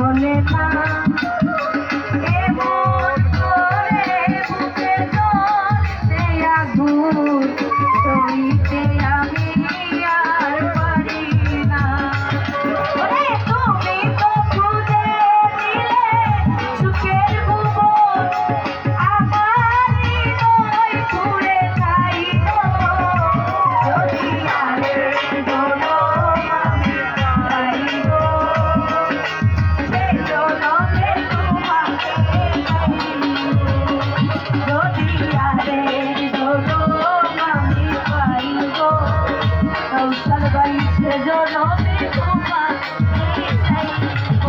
বলে না এমন করে বুকে জ্বলছে আগুন সইতে আমি আর পারি না। ওরে তুমি তো খুঁজে দিলে সুখের ভুবন আমার হৃদয় পুড়ে যাইল যদি আরে জনম আমি পাইব সেই জনমে তোমাকে যদি আরে জনম আমি পাইব কৌশল বাইছে জনমে তোমাকে চাইব।